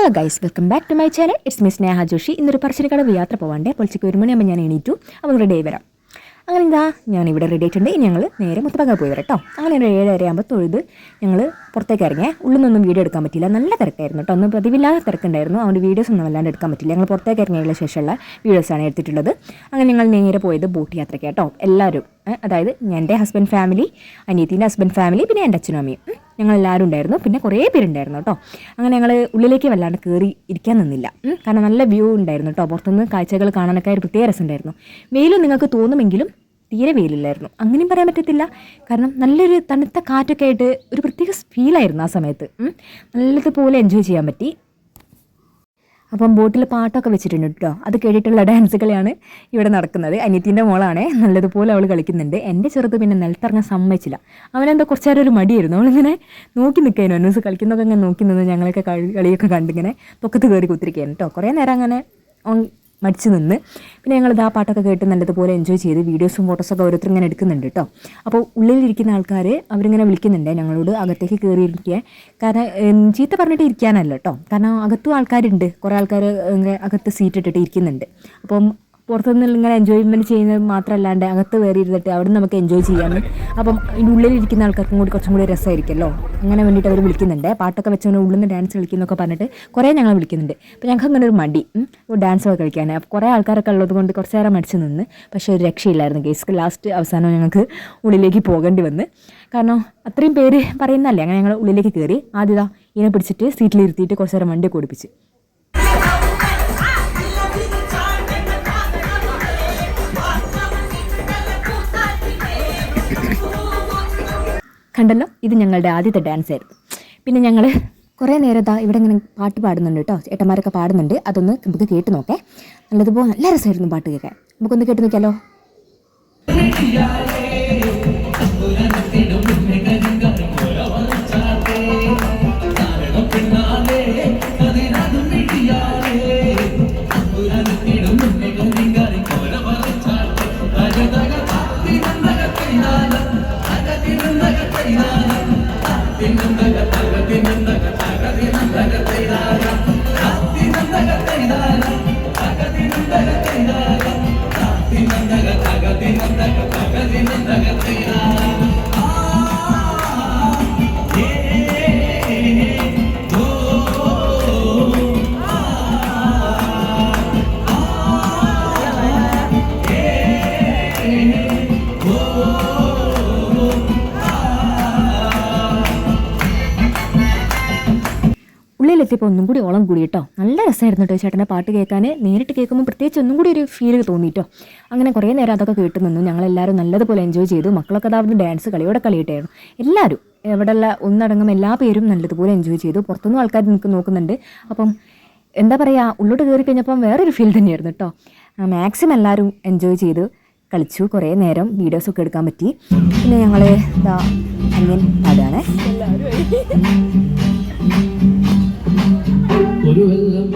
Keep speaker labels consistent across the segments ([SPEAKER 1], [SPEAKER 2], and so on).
[SPEAKER 1] Hello guys, welcome back to my channel. It's Miss Sneha Joshi. ഇന്നൊരു പറശ്ശിനിക്കടവ് യാത്ര പോകാണ്ടേ. പൊളിച്ചക്ക് 1 മണിയാകുമ്പോൾ ഞാൻ എണീറ്റു. അപ്പോൾ റെഡി ആയി വരാം. അങ്ങനെ എന്താ ഞാനിവിടെ റെഡി ആയിട്ടുണ്ട്. ഇനി ഞങ്ങൾ നേരെ മുത്തപ്പങ്ങ പോയി വരാം കേട്ടോ. അങ്ങനെ 7:30 ആകുമ്പോൾ തൊഴുത് ഞങ്ങൾ പുറത്തേക്ക് ഇറങ്ങിയേ. ഉള്ളിൽ നിന്നൊന്നും വീഡിയോ എടുക്കാൻ പറ്റില്ല, നല്ല തിരക്കായിരുന്നു കേട്ടോ. ഒന്നും പതിവില്ലാതെ തിരക്കുണ്ടായിരുന്നു, അതുകൊണ്ട് വീഡിയോസ് ഒന്നും അല്ലാണ്ട് എടുക്കാൻ പറ്റില്ല. ഞങ്ങൾ പുറത്തേക്ക് ഇറങ്ങിയതിന് ശേഷമുള്ള വീഡിയോസാണ് എടുത്തിട്ടുള്ളത്. അങ്ങനെ ഞങ്ങൾ നേരെ പോയത് ബോട്ട് യാത്രയ്ക്ക് കേട്ടോ. എല്ലാവരും, അതായത് എൻ്റെ ഹസ്ബൻഡ് ഫാമിലി, അനിയത്തിൻ്റെ ഹസ്ബൻഡ് ഫാമിലി, പിന്നെ എൻ്റെ അച്ഛനും അമ്മയും, ഞങ്ങളെല്ലാവരും ഉണ്ടായിരുന്നു. പിന്നെ കുറേ പേരുണ്ടായിരുന്നു കേട്ടോ. അങ്ങനെ ഞങ്ങൾ ഉള്ളിലേക്ക് വല്ലാണ്ട് കയറി ഇരിക്കാൻ നിന്നില്ല, കാരണം നല്ല വ്യൂ ഉണ്ടായിരുന്നു കേട്ടോ. പുറത്തുനിന്ന് കാഴ്ചകൾ കാണാനൊക്കെ ഒരു പ്രത്യേക രസമുണ്ടായിരുന്നു. വെയിലും നിങ്ങൾക്ക് തോന്നുമെങ്കിലും തീരെ വെയിലില്ലായിരുന്നു, അങ്ങനെയും പറയാൻ പറ്റത്തില്ല. കാരണം നല്ലൊരു തണുത്ത കാറ്റൊക്കെ ആയിട്ട് ഒരു പ്രത്യേക ഫീലായിരുന്നു ആ സമയത്ത്. നല്ലതുപോലെ എൻജോയ് ചെയ്യാൻ പറ്റി. അപ്പം ബോട്ടിൽ പാട്ടൊക്കെ വെച്ചിട്ടുണ്ട് കേട്ടോ. അത് കേട്ടിട്ടുള്ള ഡാൻസുകളാണ് ഇവിടെ നടക്കുന്നത്. അനിയത്തിൻ്റെ മോളാണ്, നല്ലതുപോലെ അവൾ കളിക്കുന്നുണ്ട്. എൻ്റെ ചെറുത് പിന്നെ നിലത്തിറങ്ങാൻ സമ്മതിച്ചില്ല. അവനെന്തോ കുറച്ച് നേരം ഒരു മടിയായിരുന്നു. അവളിങ്ങനെ നോക്കി നിൽക്കായിരുന്നു, അനൂസ് കളിക്കുന്നതൊക്കെ ഇങ്ങനെ നോക്കി നിന്ന് ഞങ്ങളൊക്കെ കളിയൊക്കെ കണ്ടിങ്ങനെ പൊക്കത്ത് കയറി കുത്തിരിക്കുകയാണ് കേട്ടോ. കുറേ നേരം അങ്ങനെ മടിച്ച് നിന്ന്. പിന്നെ ഞങ്ങളിത് ആ പാട്ടൊക്കെ കേട്ട് നല്ലതുപോലെ എൻജോയ് ചെയ്ത് വീഡിയോസും ഫോട്ടോസൊക്കെ ഓരോരുത്തർ ഇങ്ങനെ എടുക്കുന്നുണ്ട് കേട്ടോ. അപ്പോൾ ഉള്ളിലിരിക്കുന്ന ആൾക്കാർ അവരിങ്ങനെ വിളിക്കുന്നുണ്ട് ഞങ്ങളോട് അകത്തേക്ക് കയറിയിരിക്കുക. കാരണം ചീത്ത പറഞ്ഞിട്ട് ഇരിക്കാനല്ല കേട്ടോ, കാരണം അകത്തും ആൾക്കാരുണ്ട്, കുറേ ആൾക്കാർ അകത്ത് സീറ്റ് ഇട്ടിട്ട് ഇരിക്കുന്നുണ്ട്. അപ്പം പുറത്തുനിന്ന് ഇങ്ങനെ എൻജോയ്മെൻറ്റ് ചെയ്യുന്നത് മാത്രമല്ലാണ്ട് അകത്ത് കയറി ഇരുന്നിട്ട് അവിടെ നിന്ന് നമുക്ക് എൻജോയ് ചെയ്യാനും, അപ്പം ഇതിൻ്റെ ഉള്ളിലിരിക്കുന്ന ആൾക്കാർക്കും കൂടി കുറച്ചും കൂടി രസമായിരിക്കുമല്ലോ. അങ്ങനെ വേണ്ടിയിട്ട് അവർ വിളിക്കുന്നുണ്ട്. പാട്ടൊക്കെ വെച്ചുകൊണ്ട് ഉള്ളിൽ നിന്ന് ഡാൻസ് കളിക്കുന്നൊക്കെ പറഞ്ഞിട്ട് കുറേ ഞങ്ങൾ വിളിക്കുന്നുണ്ട്. അപ്പോൾ ഞങ്ങൾക്ക് അങ്ങനെ ഒരു മടി ഡാൻസൊക്കെ കളിക്കാൻ. അപ്പോൾ കുറേ ആൾക്കാരൊക്കെ ഉള്ളത് കൊണ്ട് കുറച്ച് നേരം മടിച്ച് നിന്ന്. പക്ഷേ ഒരു രക്ഷയില്ലായിരുന്നു ഗേസ്. ലാസ്റ്റ് അവസാനം ഞങ്ങൾക്ക് ഉള്ളിലേക്ക് പോകേണ്ടി വന്ന്, കാരണം അത്രയും പേര് പറയുന്നതല്ലേ. അങ്ങനെ ഞങ്ങൾ ഉള്ളിലേക്ക് കയറി. ആദ്യതാ ഇതിനെ പിടിച്ചിട്ട് സീറ്റിലിരുത്തിയിട്ട് കുറച്ച് നേരം വണ്ടി ഓടിപ്പിച്ച്. കണ്ടല്ലോ, ഇത് ഞങ്ങളുടെ ആദ്യത്തെ ഡാൻസ് ആയിരുന്നു. പിന്നെ ഞങ്ങൾ കുറേ നേരം ഇവിടെ ഇങ്ങനെ പാട്ട് പാടുന്നുണ്ട് കേട്ടോ. ഏട്ടന്മാരൊക്കെ പാടുന്നുണ്ട്. അതൊന്ന് നമുക്ക് കേട്ട് നോക്കേ. നല്ലതുപോലെ നല്ല രസമായിരുന്നു പാട്ട് കേൾക്കാൻ. നമുക്കൊന്ന് കേട്ട് നോക്കിയാലോ. ഉള്ളിലെത്തിയപ്പോൾ ഒന്നും കൂടി ഓളം കൂടി കേട്ടോ. നല്ല രസമായിരുന്നു കേട്ടോ ചേട്ടൻ്റെ പാട്ട് കേൾക്കാൻ. നേരിട്ട് കേൾക്കുമ്പോൾ പ്രത്യേകിച്ച് ഒന്നും കൂടി ഒരു ഫീൽ തോന്നിയിട്ടോ. അങ്ങനെ കുറേ നേരം അതൊക്കെ കേട്ട് നിന്നു. ഞങ്ങളെല്ലാവരും നല്ലതുപോലെ എൻജോയ് ചെയ്തു. മക്കളൊക്കെ അതാവുന്ന ഡാൻസ് കളിയോടെ കളിയിട്ടായിരുന്നു. എല്ലാവരും ഇവിടെയുള്ള ഒന്നടങ്കം എല്ലാ പേരും നല്ലതുപോലെ എൻജോയ് ചെയ്തു. പുറത്തുനിന്നും ആൾക്കാർ നിങ്ങൾക്ക് നോക്കുന്നുണ്ട്. അപ്പം എന്താ പറയുക, ഉള്ളോട്ട് കയറി കഴിഞ്ഞപ്പം വേറൊരു ഫീൽ തന്നെയായിരുന്നു കേട്ടോ. മാക്സിമം എല്ലാവരും എൻജോയ് ചെയ്ത് കളിച്ചു. കുറേ നേരം വീഡിയോസൊക്കെ എടുക്കാൻ പറ്റി. പിന്നെ ഞങ്ങൾ അനിയൻ പാടുകയാണേ. ഒരു വെള്ളം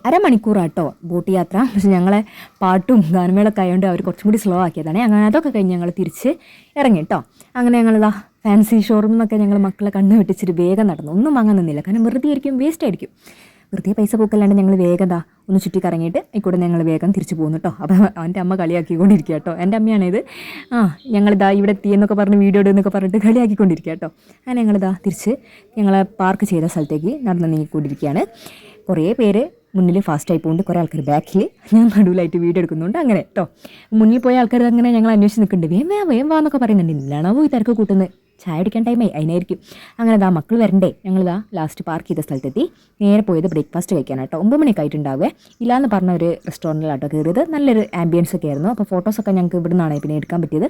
[SPEAKER 1] അരമണിക്കൂറാട്ടോ ബോട്ട് യാത്ര. പക്ഷെ ഞങ്ങളെ പാട്ടും ഗാനമേളൊക്കെ ആയതുകൊണ്ട് അവർ കുറച്ചും കൂടി സ്ലോ ആക്കിയതാണ്. അങ്ങനെ അതൊക്കെ കഴിഞ്ഞ് ഞങ്ങൾ തിരിച്ച് ഇറങ്ങി കേട്ടോ. അങ്ങനെ ഞങ്ങളിതാ ഫാൻസി ഷോറൂമിൽ നിന്നൊക്കെ ഞങ്ങൾ മക്കളെ കണ്ണ് വെട്ടിച്ചിട്ട് വേഗം നടന്നു. ഒന്നും വാങ്ങാൻ നിന്നില്ല, കാരണം വെറുതെ ആയിരിക്കും, വേസ്റ്റ് ആയിരിക്കും. വെറുതെ പൈസ പോക്കല്ലാണ്ട് ഞങ്ങൾ വേഗം ഒന്ന് ചുറ്റി കറങ്ങിയിട്ട് ആയിക്കൂടെ ഞങ്ങൾ വേഗം തിരിച്ച് പോകുന്നു കേട്ടോ. അപ്പോൾ അവൻ്റെ അമ്മ കളിയാക്കിക്കൊണ്ടിരിക്കുക കേട്ടോ. എൻ്റെ അമ്മയാണിത്. ഞങ്ങളിതാ ഇവിടെ എത്തിയെന്നൊക്കെ പറഞ്ഞ് വീഡിയോ ഇടുന്നൊക്കെ പറഞ്ഞിട്ട് കളിയാക്കിക്കൊണ്ടിരിക്കുക കേട്ടോ. അങ്ങനെ ഞങ്ങളിതാ തിരിച്ച് ഞങ്ങളെ പാർക്ക് ചെയ്ത സ്ഥലത്തേക്ക് നടന്ന് നീങ്ങിക്കൊണ്ടിരിക്കുകയാണ്. കുറേ പേര് മുന്നിൽ ഫാസ്റ്റായി പോകുന്നുണ്ട്, കുറേ ആൾക്കാർ ബാക്കിൽ, ഞാൻ നടുവിലായിട്ട് വീഡിയോ എടുക്കുന്നുണ്ട്. അങ്ങനെ കേട്ടോ മുന്നിൽ പോയ ആൾക്കാർ അങ്ങനെ ഞങ്ങൾ അന്വേഷിച്ച് നിൽക്കുന്നുണ്ട്. വേം വാ എന്നൊക്കെ പറയുന്നുണ്ട്. ഇല്ലാണോ പോയി തിരക്ക് കൂട്ടുന്നത്, ചായ കുടിക്കാൻ ടൈമായി അതിനായിരിക്കും. അങ്ങനെ മക്കൾ വരണ്ടേ. ഞങ്ങളിതാ ലാസ്റ്റ് പാർക്ക് ചെയ്ത സ്ഥലത്തെത്തി. നേരെ പോയത് ബ്രേക്ക്ഫാസ്റ്റ് കഴിക്കാനാട്ടോ. 9 മണിയൊക്കെ ആയിട്ടുണ്ടാവുക. ഇല്ലയെന്ന് പറഞ്ഞ ഒരു റെസ്റ്റോറൻറ്റിലാട്ടോ കയറിയത്. നല്ലൊരു ആംബിയൻസ് ഒക്കെ ആയിരുന്നു. അപ്പോൾ ഫോട്ടോസൊക്കെ ഞങ്ങൾക്ക് ഇവിടെ നിന്നാണ് പിന്നെ എടുക്കാൻ പറ്റിയത്.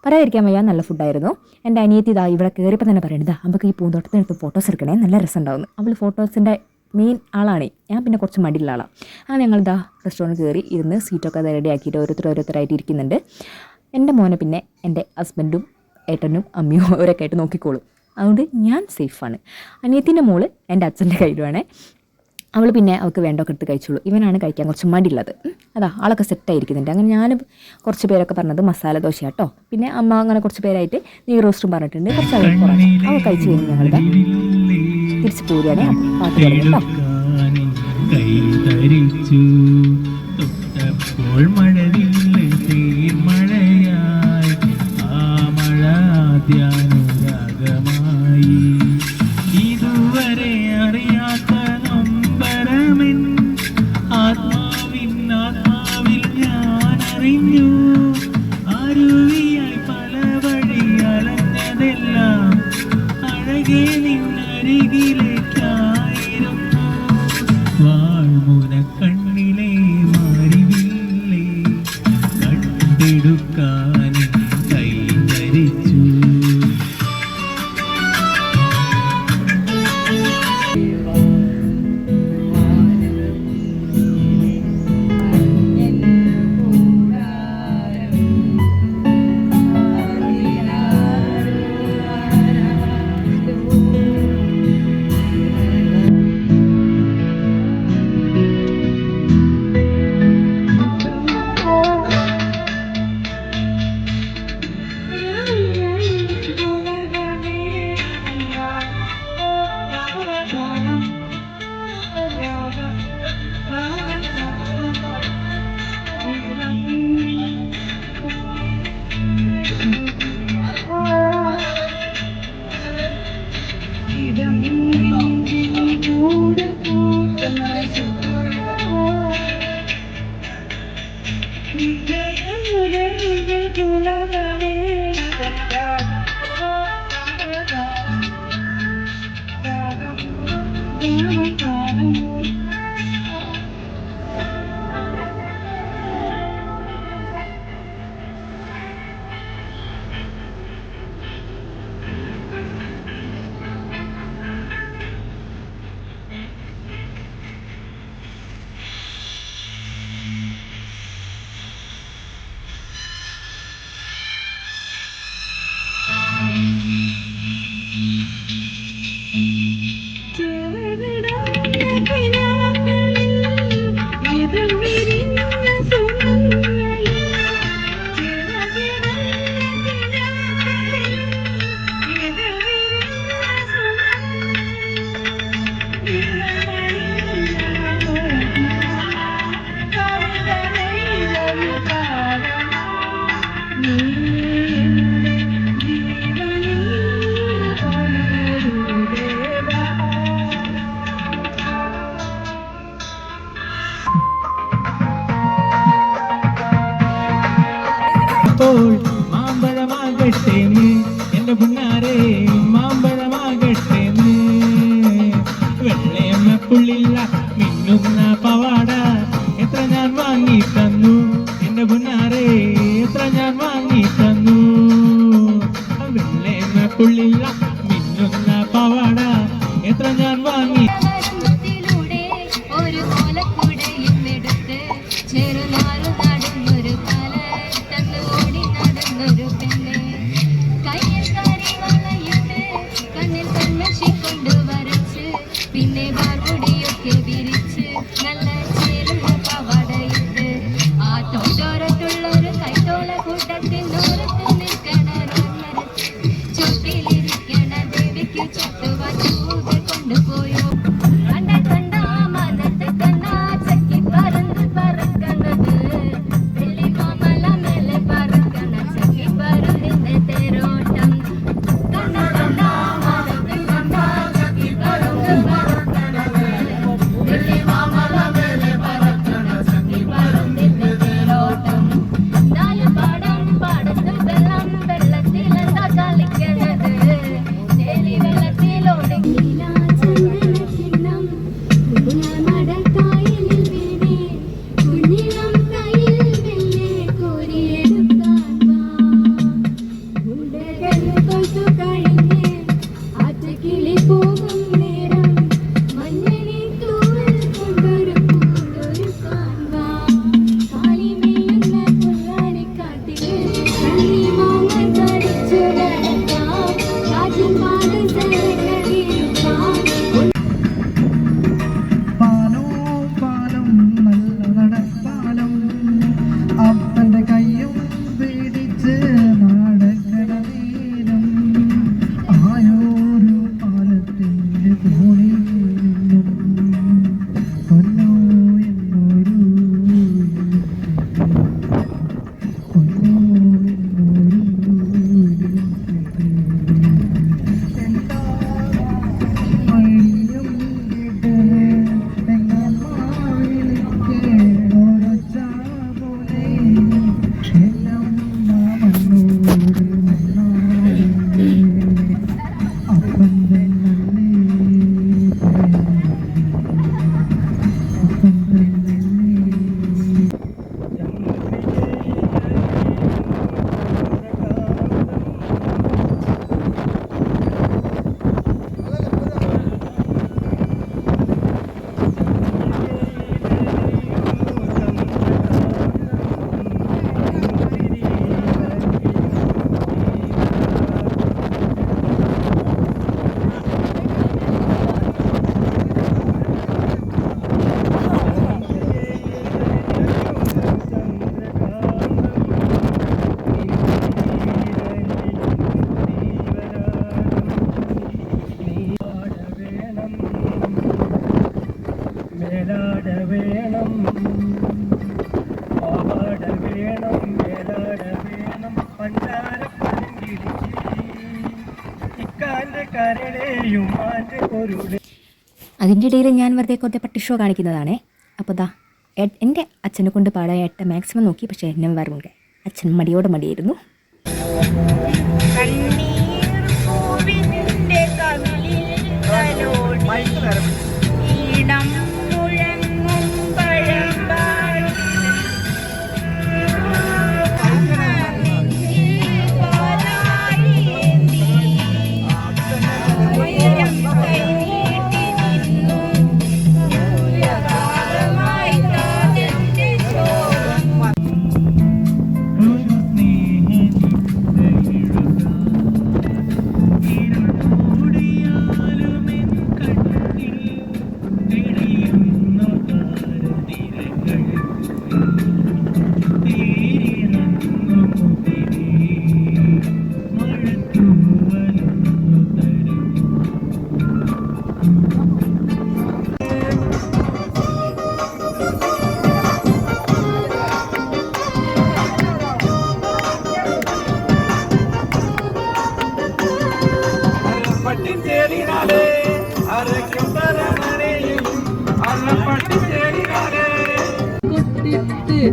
[SPEAKER 1] പറയാതിരിക്കാൻ വയ്യ, നല്ല ഫുഡായിരുന്നു. എൻ്റെ അനിയത്തി ഇതാ ഇവിടെ കയറിയപ്പോൾ തന്നെ പറയുന്നത്, നമുക്ക് ഈ പൂന്തോട്ടത്തിനടുത്ത് ഫോട്ടോസ് എടുക്കണേ, നല്ല രസമുണ്ടാവുന്നു. അവൾ ഫോട്ടോസിൻ്റെ മെയിൻ ആളാണ്. ഞാൻ പിന്നെ കുറച്ച് മടിയുള്ള ആളാണ്. അങ്ങനെ ഞങ്ങളിതാ റെസ്റ്റോറൻറ്റ് കയറി ഇരുന്ന് സീറ്റൊക്കെ റെഡി ആക്കിയിട്ട് ഓരോരുത്തരായിട്ട് ഇരിക്കുന്നുണ്ട്. എൻ്റെ മോനെ പിന്നെ എൻ്റെ ഹസ്ബൻഡും ഏട്ടനും അമ്മയും അവരൊക്കെ ആയിട്ട് നോക്കിക്കോളും. അതുകൊണ്ട് ഞാൻ സേഫാണ്. അനിയത്തിൻ്റെ മോള് എൻ്റെ അച്ഛൻ്റെ കയ്യിലുമാണ്. അവൾ പിന്നെ അവൾക്ക് വേണ്ടൊക്കെ എടുത്ത് കഴിച്ചോളൂ. ഇവനാണ് കഴിക്കാൻ കുറച്ച് മടിയുള്ളത്. അതാ ആളൊക്കെ സെറ്റായിരിക്കുന്നുണ്ട്. അങ്ങനെ ഞാൻ കുറച്ച് പേരൊക്കെ പറഞ്ഞത് മസാല ദോശ കേട്ടോ. പിന്നെ അമ്മ അങ്ങനെ കുറച്ച് പേരായിട്ട് നെയ് റോസ്റ്റും പറഞ്ഞിട്ടുണ്ട്. കുറച്ച് അവൾ കഴിച്ച് കഴിഞ്ഞ് ഞങ്ങളുടെ തിരിച്ച് പോരുകയാണ്. പാട്ട് തുടങ്ങി കേട്ടോ.
[SPEAKER 2] ഇതുവരെ അറിയാത്ത നൊമ്പരമെൻ ആത്മാവിൽ ഞാൻ അറിഞ്ഞു. അരുവിയായി പല വഴി അലഞ്ഞതെല്ലാം അഴകെ നിന്നരികിലേക്കായിരുന്നു. വാൾമുന കണ്ണിലെ മാറിവില്ലേ കണ്ടെടുക്കാൻ കൈ ധരിച്ചു. മാമ്പഴമാകട്ടെ എന്റെ പുണ്ണാരെ, മാമ്പഴമാകട്ടെ വെള്ളയമ്മ പുള്ളില്ല മിന്നുന്ന പവാട എത്ര ഞാൻ വാങ്ങി തന്നു. എന്റെ പുണ്ണാരെ എത്ര ഞാൻ വാങ്ങി തന്നു. വെള്ളയമ്മ പുള്ളില്ല മിന്നുന്ന പവാട എത്ര ഞാൻ വാങ്ങി.
[SPEAKER 3] കൊണ്ടുപോയോ
[SPEAKER 1] അതിൻ്റെ ഇടയിൽ ഞാൻ വെറുതെ കുറേ പട്ടി ഷോ കാണിക്കുന്നതാണേ. അപ്പോൾ ദാ എൻ്റെ അച്ഛനെ കൊണ്ട് പാടാൻ ഏട്ട മാക്സിമം നോക്കി, പക്ഷേ എന്നെ വേറുണ്ട്. അച്ഛൻ മടിയോടെ മടിയായിരുന്നു.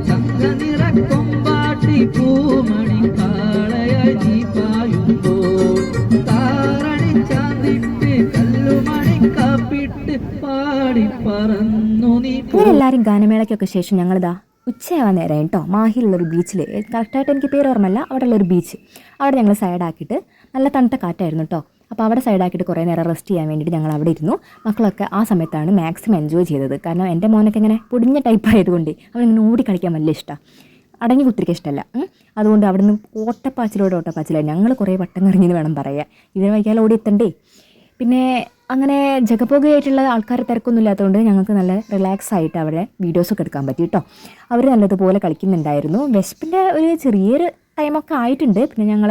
[SPEAKER 2] ചന്ദ്രനിറക്കൊമ്പാട്ടി പൂമണി കാളയായി നീ പായുമ്പോൾ താരണി ചാന്തിട്ട് കല്ലുമണി കാപ്പിട്ട് പാടി പറന്നു നീ.
[SPEAKER 1] എല്ലാവരും ഗാനമേളയ്ക്കൊക്കെ ശേഷം ഞങ്ങളിതാ ഉച്ചയാവാൻ നേരം കേട്ടോ മാഹിയിലുള്ളൊരു ബീച്ചിൽ, കറക്റ്റായിട്ട് എനിക്ക് പേര് ഓർമ്മല്ല, അവിടെ ഉള്ളൊരു ബീച്ച്, അവിടെ ഞങ്ങൾ സൈഡാക്കിയിട്ട് നല്ല തണുത്ത കാറ്റായിരുന്നു കേട്ടോ. അപ്പോൾ അവിടെ സൈഡാക്കിയിട്ട് കുറേ നേരം റെസ്റ്റ് ചെയ്യാൻ വേണ്ടിയിട്ട് ഞങ്ങൾ അവിടെ ഇരുന്നു. മക്കളൊക്കെ ആ സമയത്താണ് മാക്സിമം എൻജോയ് ചെയ്തത്. കാരണം എൻ്റെ മോനൊക്കെ ഇങ്ങനെ പൊടിഞ്ഞ ടൈപ്പ് ആയതുകൊണ്ട് അവനിങ്ങനെ ഓടി കളിക്കാൻ വലിയ ഇഷ്ടമാണ്, അടങ്ങി കുത്തിരിക്കാൻ ഇഷ്ടമല്ല. അതുകൊണ്ട് അവിടെ നിന്ന് ഓട്ടപ്പാച്ചിലായി ഞങ്ങൾ കുറേ വട്ടം കറങ്ങിയെന്ന് വേണം പറയാൻ. ഇതിന് വൈകാതെ ഓടി എത്തണ്ടേ. പിന്നെ അങ്ങനെ ജഗപോകയായിട്ടുള്ള ആൾക്കാർ തിരക്കൊന്നും ഇല്ലാത്തതുകൊണ്ട് ഞങ്ങൾക്ക് നല്ല റിലാക്സ് ആയിട്ട് അവിടെ വീഡിയോസൊക്കെ എടുക്കാൻ പറ്റി കേട്ടോ. അവർ നല്ലതുപോലെ കളിക്കുന്നുണ്ടായിരുന്നു. വിശപ്പിൻ്റെ ഒരു ചെറിയൊരു ടൈമൊക്കെ ആയിട്ടുണ്ട്. പിന്നെ ഞങ്ങൾ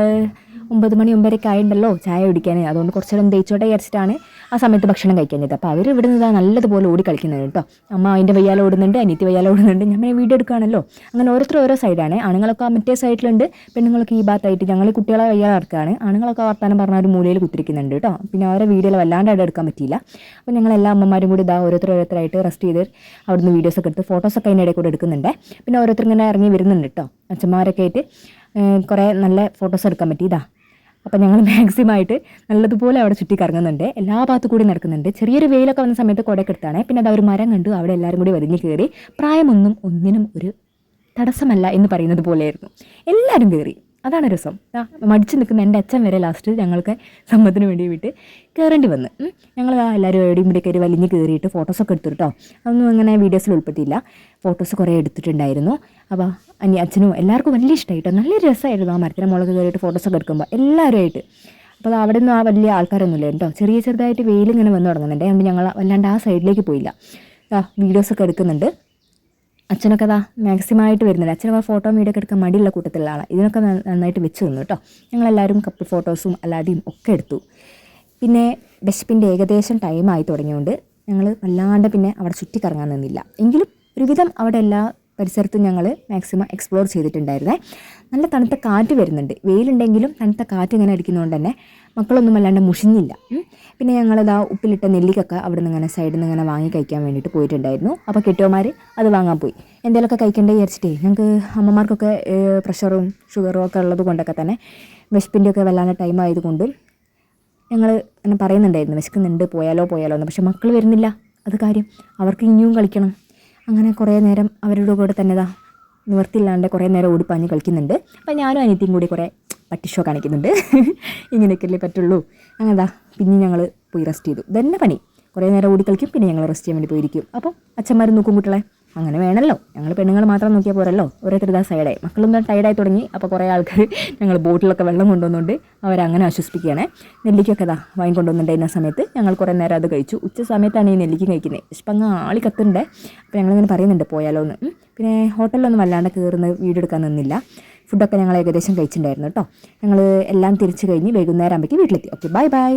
[SPEAKER 1] 9 മണി 9:30 ആയിട്ടുണ്ടല്ലോ ചായ കുടിക്കാൻ, അതുകൊണ്ട് കുറച്ചേരം തേച്ചോട്ടെ വിചാരിച്ചിട്ടാണ് ആ സമയത്ത് ഭക്ഷണം കഴിക്കുന്നത്. അപ്പോൾ അവർ ഇവിടെ നിന്ന് നല്ലതുപോലെ ഓടി കളിക്കുന്നത് കേട്ടോ. അമ്മ അതിൻ്റെ വയ്യാൽ ഓടുന്നുണ്ട്, അനിയത്തി വയ്യാൽ ഓടുന്നുണ്ട്, ഞാൻ വീഡിയോ എടുക്കുകയാണല്ലോ. അങ്ങനെ ഓരോരുത്തർ ഓരോ സൈഡാണ്. ആണുങ്ങളൊക്കെ മറ്റേ സൈഡിലുണ്ട്, പെണ്ണുങ്ങളൊക്കെ ഈ ഭാഗത്തായിട്ട് ഞങ്ങൾ കുട്ടികളെ വയ്യാതെ നടക്കുകയാണ്. ആണുങ്ങളൊക്കെ വർത്താനം പറഞ്ഞ ഒരു മൂലയിൽ കുത്തിരിക്കുന്നുണ്ട് കേട്ടോ. പിന്നെ അവരെ വീഡിയോയിൽ വല്ലാണ്ടായിട്ട് എടുക്കാൻ പറ്റിയില്ല. അപ്പോൾ ഞങ്ങളെല്ലാ അമ്മമാരും കൂടി ഇതാ ഓരോരുത്തരായിട്ട് റെസ്റ്റ് ചെയ്ത് അവിടുന്ന് വീഡിയോസൊക്കെ എടുത്ത് ഫോട്ടോസൊക്കെ അതിൻ്റെ ഇടയിൽ കൂടെ എടുക്കുന്നുണ്ട്. പിന്നെ ഓരോരുത്തർ ഇങ്ങനെ ഇറങ്ങി വരുന്നുണ്ട് കേട്ടോ. അച്ഛന്മാരൊക്കെ ആയിട്ട് കുറേ നല്ല ഫോട്ടോസ് എടുക്കാൻ പറ്റിയതാ. അപ്പോൾ ഞങ്ങൾ മാക്സിമമായിട്ട് നല്ലതുപോലെ അവിടെ ചുറ്റി കറങ്ങുന്നുണ്ട്, എല്ലാ ഭാഗത്തു കൂടി നടക്കുന്നുണ്ട്. ചെറിയൊരു വെയിലൊക്കെ വന്ന സമയത്ത് കുടയൊക്കെ എടുത്താണ്. പിന്നെ അത് ഒരു മരം കണ്ടു, അവിടെ എല്ലാവരും കൂടി വലിഞ്ഞ് കയറി. പ്രായമൊന്നും ഒന്നിനും ഒരു തടസ്സമല്ല എന്ന് പറയുന്നത് പോലെയായിരുന്നു. എല്ലാവരും കയറി, അതാണ് രസം. മടിച്ച് നിൽക്കുന്ന എൻ്റെ അച്ഛൻ വരെ ലാസ്റ്റ് ഞങ്ങൾക്ക് സമ്മതത്തിന് വേണ്ടി വിട്ട് കയറേണ്ടി വന്ന്. ഞങ്ങൾ എല്ലാവരും എവിടെയും ഇവിടെ കയറി വലിഞ്ഞ് കയറിയിട്ട് ഫോട്ടോസൊക്കെ എടുത്തു കേട്ടോ. അതൊന്നും അങ്ങനെ വീഡിയോസിൽ ഉൾപ്പെടുത്തിയില്ല. ഫോട്ടോസ് കുറേ എടുത്തിട്ടുണ്ടായിരുന്നു. അപ്പോൾ അച്ഛനും എല്ലാവർക്കും വലിയ ഇഷ്ടമായിട്ടോ. നല്ലൊരു രസമായിരുന്നു ആ മരത്തിൻ്റെ മുളക് കയറിയിട്ട് ഫോട്ടോസൊക്കെ എടുക്കുമ്പോൾ എല്ലാവരുമായിട്ട്. അപ്പോൾ അത് അവിടെ നിന്ന് ആ വലിയ ആൾക്കാരൊന്നുമില്ല കേട്ടോ. ചെറുതായിട്ട് വെയിലിങ്ങനെ വന്ന് തുടങ്ങുന്നുണ്ട്. അതുകൊണ്ട് ഞങ്ങൾ വല്ലാണ്ട് ആ സൈഡിലേക്ക് പോയില്ല. വീഡിയോസൊക്കെ എടുക്കുന്നുണ്ട്. അച്ഛനൊക്കെ അതാ മാക്സിമമായിട്ട് വരുന്നുണ്ട്. അച്ഛനൊക്കെ ഫോട്ടോ വീഡിയോ ഒക്കെ എടുക്കാൻ മടിയുള്ള കൂട്ടത്തിലുള്ള ആളാണ്. ഇതിനൊക്കെ നന്നായിട്ട് വെച്ച് തന്നു കേട്ടോ. ഞങ്ങളെല്ലാവരും കപ്പിൾ ഫോട്ടോസും അല്ലാതെയും ഒക്കെ എടുത്തു. പിന്നെ വിശപ്പിൻ്റെ ഏകദേശം ടൈമായി തുടങ്ങിയതുകൊണ്ട് ഞങ്ങൾ വല്ലാണ്ട് പിന്നെ അവിടെ ചുറ്റിക്കറങ്ങാൻ നിന്നില്ല. എങ്കിലും ഒരുവിധം അവിടെ എല്ലാ പരിസരത്തും ഞങ്ങൾ മാക്സിമം എക്സ്പ്ലോർ ചെയ്തിട്ടുണ്ടായിരുന്നേ. നല്ല തണുത്ത കാറ്റ് വരുന്നുണ്ട്. വെയിലുണ്ടെങ്കിലും തണുത്ത കാറ്റ് ഇങ്ങനെ അടിക്കുന്നതുകൊണ്ട് തന്നെ മക്കളൊന്നും വല്ലാണ്ട് മുഷിഞ്ഞില്ല. പിന്നെ ഞങ്ങളിതാ ഉപ്പിലിട്ട നെല്ലിക്കൊക്കെ അവിടെ നിന്ന് ഇങ്ങനെ സൈഡിൽ നിന്ന് ഇങ്ങനെ വാങ്ങി കഴിക്കാൻ വേണ്ടിയിട്ട് പോയിട്ടുണ്ടായിരുന്നു. അപ്പോൾ കെട്ടിയോമാർ അത് വാങ്ങാൻ പോയി. എന്തെങ്കിലുമൊക്കെ കഴിക്കേണ്ടത് വിചാരിച്ചിട്ടേ ഞങ്ങൾക്ക് അമ്മമാർക്കൊക്കെ പ്രഷറും ഷുഗറും ഒക്കെ ഉള്ളത് കൊണ്ടൊക്കെ തന്നെ വിശപ്പിൻ്റെയൊക്കെ വല്ലാണ്ട് ടൈം ആയതുകൊണ്ടും ഞങ്ങൾ അങ്ങനെ പറയുന്നുണ്ടായിരുന്നു വിശക്കുന്നുണ്ട് പോയാലോ എന്ന്. പക്ഷെ മക്കൾ വരുന്നില്ല, അത് കാര്യം. അവർക്ക് ഇനിയും കളിക്കണം. അങ്ങനെ കുറേ നേരം അവരുടെ കൂടെ തന്നെ നിവർത്തിയില്ലാണ്ട് കുറേ നേരം ഓടിപ്പാഞ്ഞ് കളിക്കുന്നുണ്ട്. അപ്പം ഞാനും അനിയത്തിയും കൂടി കുറേ പട്ടിഷോ കാണിക്കുന്നുണ്ട്. ഇങ്ങനെയൊക്കെയല്ലേ പറ്റുള്ളൂ. അങ്ങനെ പിന്നെ ഞങ്ങൾ പോയി റെസ്റ്റ് ചെയ്തു. ഇതന്നെ പണി. കുറേ നേരം ഓടി കളിക്കും, പിന്നെ ഞങ്ങൾ റെസ്റ്റ് ചെയ്യാൻ വേണ്ടി പോയിരിക്കും. അപ്പം അച്ഛന്മാർ നോക്കും കുട്ടികളെ. അങ്ങനെ വേണമല്ലോ, ഞങ്ങൾ പെണ്ണുങ്ങൾ മാത്രം നോക്കിയാൽ പോരല്ലോ. ഓരോരുത്തർ സൈഡായി, മക്കളൊന്നും ടൈഡായി തുടങ്ങി. അപ്പോൾ കുറേ ആൾക്കാർ ഞങ്ങൾ ബോട്ടിലൊക്കെ വെള്ളം കൊണ്ടുവന്നുകൊണ്ട് അവരങ്ങനെ ആശ്വസിപ്പിക്കുകയാണ്. നെല്ലിക്കൊക്കെ വാങ്ങിക്കൊണ്ടുവന്നിട്ടുണ്ടായിരുന്ന സമയത്ത് ഞങ്ങൾ കുറേ നേരം അത് കഴിച്ചു. ഉച്ച സമയത്താണ് ഈ നെല്ലിക്ക കഴിക്കുന്നത്. ഇഷ്ടം ആളി കത്തുണ്ട്. അപ്പോൾ ഞങ്ങളിങ്ങനെ പറയുന്നുണ്ട് പോയാലോ എന്ന്. പിന്നെ ഹോട്ടലിലൊന്നും വല്ലാണ്ട് കയറുന്ന വീഡിയോ എടുക്കാൻ നിന്നില്ല. ഫുഡൊക്കെ ഞങ്ങൾ ഏകദേശം കഴിച്ചിട്ടുണ്ടായിരുന്നു കേട്ടോ. ഞങ്ങൾ എല്ലാം തിരിച്ച് കഴിഞ്ഞ് വൈകുന്നേരം ആകുമ്പോഴേക്കും വീട്ടിലെത്തി. Okay, by.